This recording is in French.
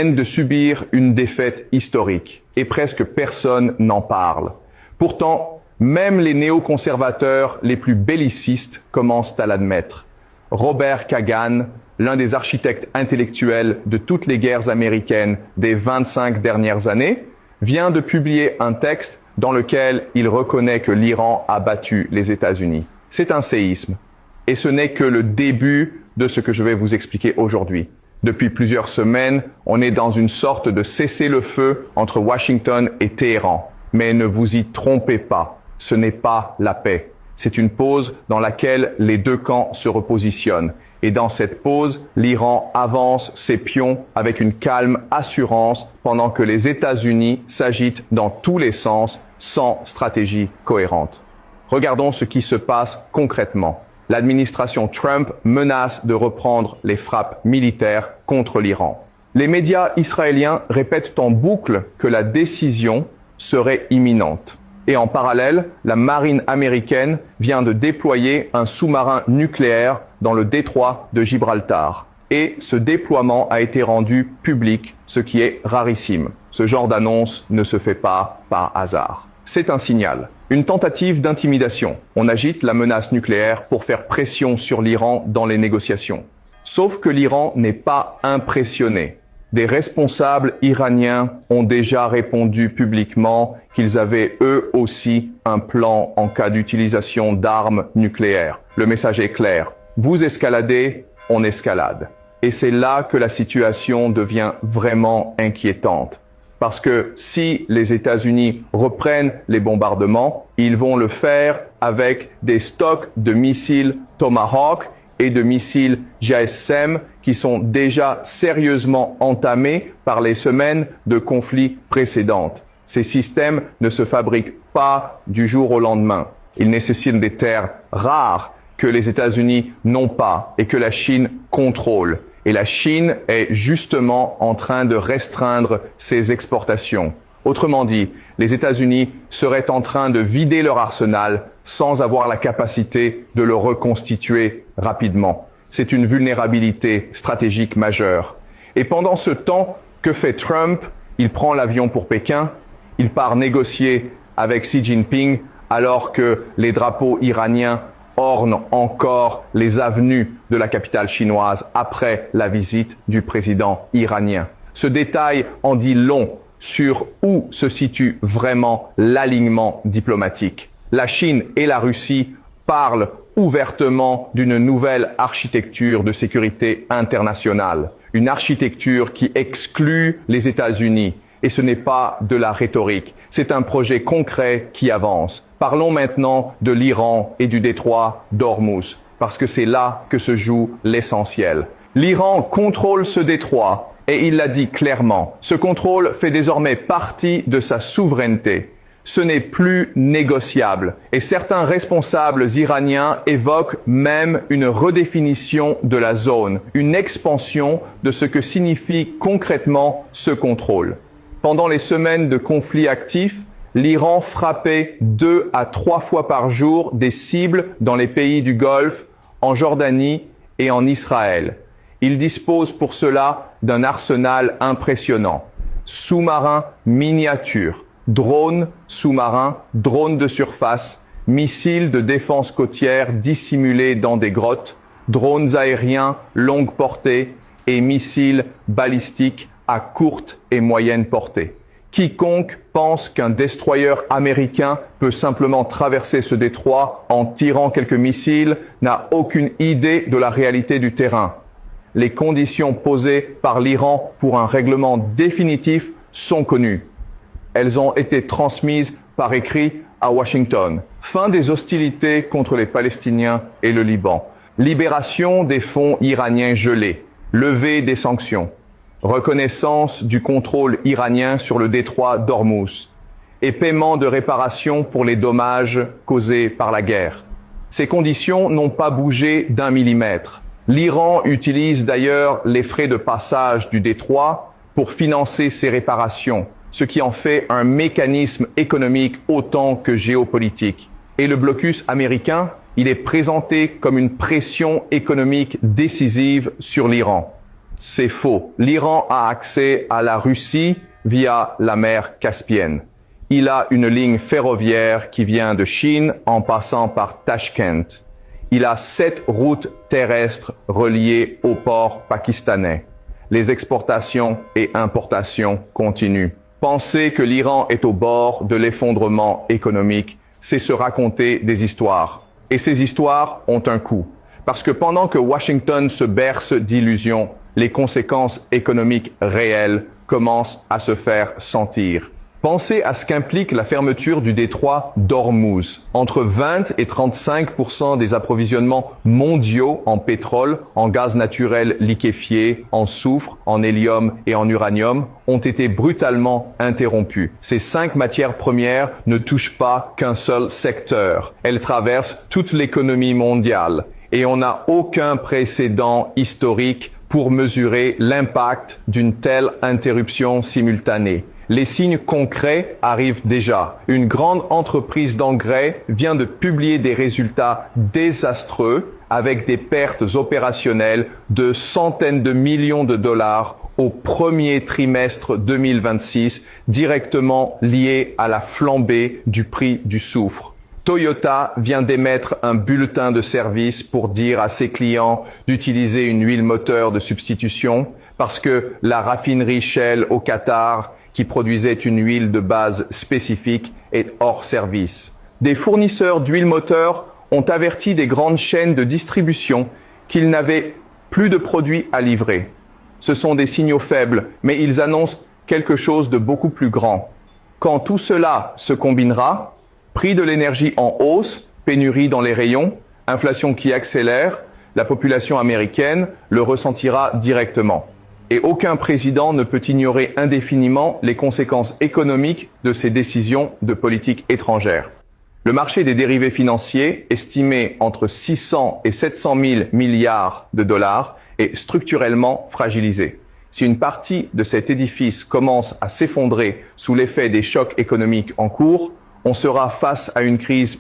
viennent de subir une défaite historique et presque personne n'en parle. Pourtant, même les néoconservateurs les plus bellicistes commencent à l'admettre. Robert Kagan, l'un des architectes intellectuels de toutes les guerres américaines des 25 dernières années, vient de publier un texte dans lequel il reconnaît que l'Iran a battu les États-Unis. C'est un séisme. Et ce n'est que le début de ce que je vais vous expliquer aujourd'hui. Depuis plusieurs semaines, on est dans une sorte de cessez-le-feu entre Washington et Téhéran. Mais ne vous y trompez pas, ce n'est pas la paix. C'est une pause dans laquelle les deux camps se repositionnent. Et dans cette pause, l'Iran avance ses pions avec une calme assurance pendant que les États-Unis s'agitent dans tous les sens sans stratégie cohérente. Regardons ce qui se passe concrètement. L'administration Trump menace de reprendre les frappes militaires contre l'Iran. Les médias israéliens répètent en boucle que la décision serait imminente. Et en parallèle, la marine américaine vient de déployer un sous-marin nucléaire dans le détroit de Gibraltar. Et ce déploiement a été rendu public, ce qui est rarissime. Ce genre d'annonce ne se fait pas par hasard. C'est un signal, une tentative d'intimidation. On agite la menace nucléaire pour faire pression sur l'Iran dans les négociations. Sauf que l'Iran n'est pas impressionné. Des responsables iraniens ont déjà répondu publiquement qu'ils avaient eux aussi un plan en cas d'utilisation d'armes nucléaires. Le message est clair. Vous escaladez, on escalade. Et c'est là que la situation devient vraiment inquiétante. Parce que si les États-Unis reprennent les bombardements, ils vont le faire avec des stocks de missiles Tomahawk et de missiles JSM qui sont déjà sérieusement entamés par les semaines de conflits précédentes. Ces systèmes ne se fabriquent pas du jour au lendemain. Ils nécessitent des terres rares que les États-Unis n'ont pas et que la Chine contrôle. Et la Chine est justement en train de restreindre ses exportations. Autrement dit, les États-Unis seraient en train de vider leur arsenal sans avoir la capacité de le reconstituer rapidement. C'est une vulnérabilité stratégique majeure. Et pendant ce temps, que fait Trump? Il prend l'avion pour Pékin, il part négocier avec Xi Jinping alors que les drapeaux iraniens ornent encore les avenues de la capitale chinoise après la visite du président iranien. Ce détail en dit long sur où se situe vraiment l'alignement diplomatique. La Chine et la Russie parlent ouvertement d'une nouvelle architecture de sécurité internationale, une architecture qui exclut les États-Unis. Et ce n'est pas de la rhétorique, c'est un projet concret qui avance. Parlons maintenant de l'Iran et du détroit d'Ormuz, parce que c'est là que se joue l'essentiel. L'Iran contrôle ce détroit et il l'a dit clairement. Ce contrôle fait désormais partie de sa souveraineté. Ce n'est plus négociable et certains responsables iraniens évoquent même une redéfinition de la zone, une expansion de ce que signifie concrètement ce contrôle. Pendant les semaines de conflits actifs, l'Iran frappait 2 à 3 fois par jour des cibles dans les pays du Golfe, en Jordanie et en Israël. Il dispose pour cela d'un arsenal impressionnant. Sous-marins miniatures, drones sous-marins, drones de surface, missiles de défense côtière dissimulés dans des grottes, drones aériens longue portée et missiles balistiques à courte et moyenne portée. Quiconque pense qu'un destroyer américain peut simplement traverser ce détroit en tirant quelques missiles n'a aucune idée de la réalité du terrain. Les conditions posées par l'Iran pour un règlement définitif sont connues. Elles ont été transmises par écrit à Washington. Fin des hostilités contre les Palestiniens et le Liban. Libération des fonds iraniens gelés. Levée des sanctions. Reconnaissance du contrôle iranien sur le détroit d'Ormuz et paiement de réparation pour les dommages causés par la guerre. Ces conditions n'ont pas bougé d'1 millimètre. L'Iran utilise d'ailleurs les frais de passage du détroit pour financer ces réparations, ce qui en fait un mécanisme économique autant que géopolitique. Et le blocus américain, il est présenté comme une pression économique décisive sur l'Iran. C'est faux. L'Iran a accès à la Russie via la mer Caspienne. Il a une ligne ferroviaire qui vient de Chine en passant par Tashkent. Il a 7 routes terrestres reliées au port pakistanais. Les exportations et importations continuent. Penser que l'Iran est au bord de l'effondrement économique, c'est se raconter des histoires. Et ces histoires ont un coût. Parce que pendant que Washington se berce d'illusions, les conséquences économiques réelles commencent à se faire sentir. Pensez à ce qu'implique la fermeture du détroit d'Ormuz. Entre 20 et 35% des approvisionnements mondiaux en pétrole, en gaz naturel liquéfié, en soufre, en hélium et en uranium ont été brutalement interrompus. Ces 5 matières premières ne touchent pas qu'un seul secteur. Elles traversent toute l'économie mondiale. Et on n'a aucun précédent historique pour mesurer l'impact d'une telle interruption simultanée. Les signes concrets arrivent déjà. Une grande entreprise d'engrais vient de publier des résultats désastreux avec des pertes opérationnelles de centaines de millions de dollars au premier trimestre 2026, directement liées à la flambée du prix du soufre. Toyota vient d'émettre un bulletin de service pour dire à ses clients d'utiliser une huile moteur de substitution parce que la raffinerie Shell au Qatar, qui produisait une huile de base spécifique, est hors service. Des fournisseurs d'huile moteur ont averti des grandes chaînes de distribution qu'ils n'avaient plus de produits à livrer. Ce sont des signaux faibles, mais ils annoncent quelque chose de beaucoup plus grand. Quand tout cela se combinera, prix de l'énergie en hausse, pénurie dans les rayons, inflation qui accélère, la population américaine le ressentira directement. Et aucun président ne peut ignorer indéfiniment les conséquences économiques de ses décisions de politique étrangère. Le marché des dérivés financiers, estimé entre 600 et 700 000 milliards de dollars, est structurellement fragilisé. Si une partie de cet édifice commence à s'effondrer sous l'effet des chocs économiques en cours, on sera face à une crise